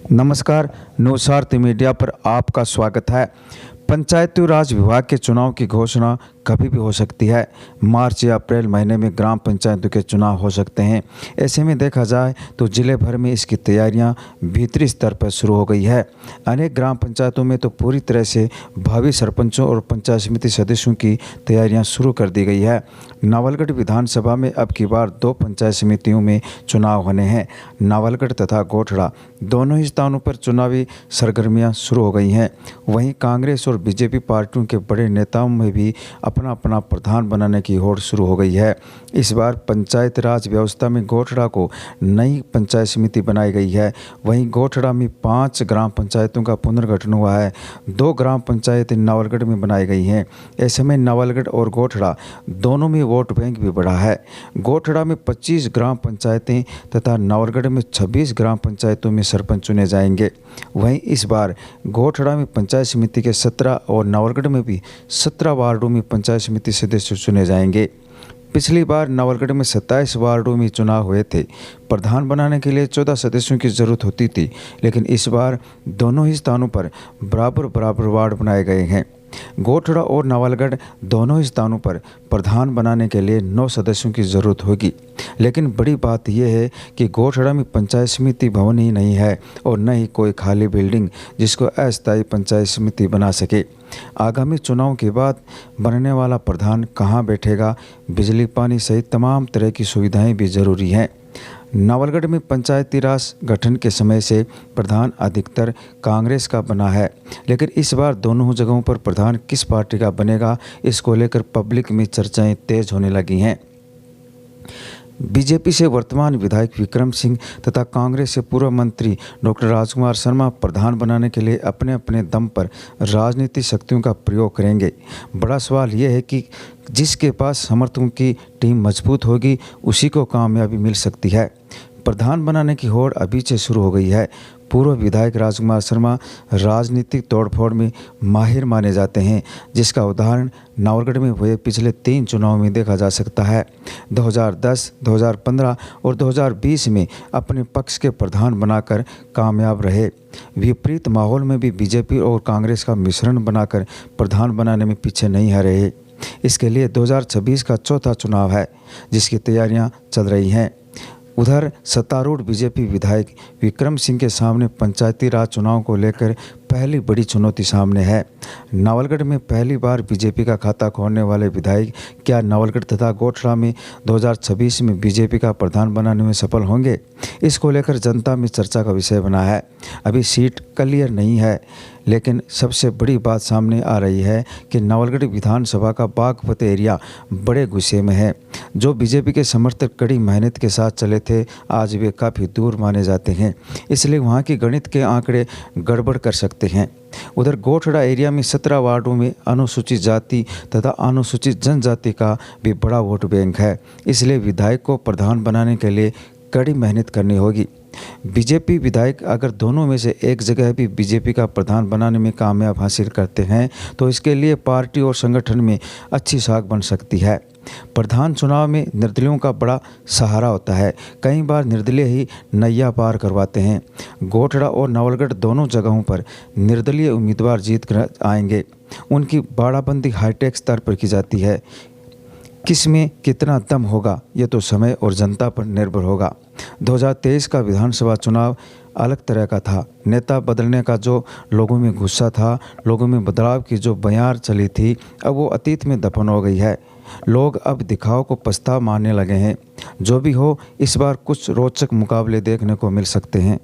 नमस्कार, नवसार्थ मीडिया पर आपका स्वागत है। पंचायती राज विभाग के चुनाव की घोषणा कभी भी हो सकती है। मार्च या अप्रैल महीने में ग्राम पंचायतों के चुनाव हो सकते हैं। ऐसे में देखा जाए तो जिले भर में इसकी तैयारियां भीतरी स्तर पर शुरू हो गई है। अनेक ग्राम पंचायतों में तो पूरी तरह से भावी सरपंचों और पंचायत समिति सदस्यों की तैयारियां शुरू कर दी गई है। नावलगढ़ विधानसभा में अब की बार 2 पंचायत समितियों में चुनाव होने हैं। नावलगढ़ तथा गोठड़ा दोनों ही स्थानों पर चुनावी सरगर्मियां शुरू हो गई हैं। वहीं कांग्रेस और बीजेपी पार्टियों के बड़े नेताओं में भी अपना अपना प्रधान बनाने की होड़ शुरू हो गई है। इस बार पंचायत राज व्यवस्था में गोठड़ा को नई पंचायत समिति बनाई गई है। वहीं गोठड़ा में 5 ग्राम पंचायतों का पुनर्गठन हुआ है। 2 ग्राम पंचायतें नावलगढ़ में बनाई गई हैं। ऐसे में नावलगढ़ और गोठड़ा दोनों में वोट बैंक भी बढ़ा है। गोठड़ा में 25 ग्राम पंचायतें तथा नावलगढ़ में 26 ग्राम पंचायतों में सरपंच चुने जाएंगे। वहीं इस बार गोठड़ा में पंचायत समिति के 17 और नावलगढ़ में भी 17 वार्डों में पंचायत समिति सदस्य चुने जाएंगे। पिछली बार नावलगढ़ में 27 वार्डों में चुनाव हुए थे। प्रधान बनाने के लिए 14 सदस्यों की जरूरत होती थी, लेकिन इस बार दोनों ही स्थानों पर बराबर वार्ड बनाए गए हैं। गोठड़ा और नावलगढ़ दोनों ही स्थानों पर प्रधान बनाने के लिए 9 सदस्यों की जरूरत होगी। लेकिन बड़ी बात यह है कि गोठड़ा में पंचायत समिति भवन ही नहीं है और न ही कोई खाली बिल्डिंग जिसको अस्थायी पंचायत समिति बना सके। आगामी चुनाव के बाद बनने वाला प्रधान कहाँ बैठेगा, बिजली पानी सहित तमाम तरह की सुविधाएं भी जरूरी हैं। नावलगढ़ में पंचायती राज गठन के समय से प्रधान अधिकतर कांग्रेस का बना है, लेकिन इस बार दोनों जगहों पर प्रधान किस पार्टी का बनेगा, इसको लेकर पब्लिक में चर्चाएं तेज होने लगी हैं। बीजेपी से वर्तमान विधायक विक्रम सिंह तथा कांग्रेस से पूर्व मंत्री डॉक्टर राजकुमार शर्मा प्रधान बनाने के लिए अपने अपने दम पर राजनीतिक शक्तियों का प्रयोग करेंगे। बड़ा सवाल यह है कि जिसके पास समर्थकों की टीम मजबूत होगी उसी को कामयाबी मिल सकती है। प्रधान बनाने की होड़ अभी से शुरू हो गई है। पूर्व विधायक राजकुमार शर्मा राजनीतिक तोड़फोड़ में माहिर माने जाते हैं, जिसका उदाहरण नावलगढ़ में हुए पिछले 3 चुनावों में देखा जा सकता है। 2010, 2015 और 2020 में अपने पक्ष के प्रधान बनाकर कामयाब रहे। विपरीत माहौल में भी बीजेपी और कांग्रेस का मिश्रण बनाकर प्रधान बनाने में पीछे नहीं आ रहे। इसके लिए 2026 का चौथा चुनाव है, जिसकी तैयारियां चल रही हैं। उधर सत्तारूढ़ बीजेपी विधायक विक्रम सिंह के सामने पंचायती राज चुनाव को लेकर पहली बड़ी चुनौती सामने है। नावलगढ़ में पहली बार बीजेपी का खाता खोलने वाले विधायक क्या नावलगढ़ तथा गोठड़ा में 2026 में बीजेपी का प्रधान बनाने में सफल होंगे, इसको लेकर जनता में चर्चा का विषय बना है। अभी सीट क्लियर नहीं है, लेकिन सबसे बड़ी बात सामने आ रही है कि नावलगढ़ विधानसभा का बागपत एरिया बड़े गुस्से में है। जो बीजेपी के समर्थक कड़ी मेहनत के साथ चले थे, आज वे काफ़ी दूर माने जाते हैं, इसलिए वहाँ की गणित के आंकड़े गड़बड़ कर सकते हैं। उधर गोठड़ा एरिया में 17 वार्डों में अनुसूचित जाति तथा अनुसूचित जनजाति का भी बड़ा वोट बैंक है, इसलिए विधायक को प्रधान बनाने के लिए कड़ी मेहनत करनी होगी। बीजेपी विधायक अगर दोनों में से एक जगह भी बीजेपी का प्रधान बनाने में कामयाब हासिल करते हैं तो इसके लिए पार्टी और संगठन में अच्छी साख बन सकती है। प्रधान चुनाव में निर्दलियों का बड़ा सहारा होता है। कई बार निर्दलीय ही नैया पार करवाते हैं। गोठड़ा और नावलगढ़ दोनों जगहों पर निर्दलीय उम्मीदवार जीत कर आएंगे। उनकी बाड़ाबंदी हाईटेक स्तर पर की जाती है। किस में कितना दम होगा, ये तो समय और जनता पर निर्भर होगा। 2023 का विधानसभा चुनाव अलग तरह का था। नेता बदलने का जो लोगों में गुस्सा था, लोगों में बदलाव की जो बयार चली थी, अब वो अतीत में दफन हो गई है। लोग अब दिखाव को पछतावा मानने लगे हैं। जो भी हो, इस बार कुछ रोचक मुकाबले देखने को मिल सकते हैं।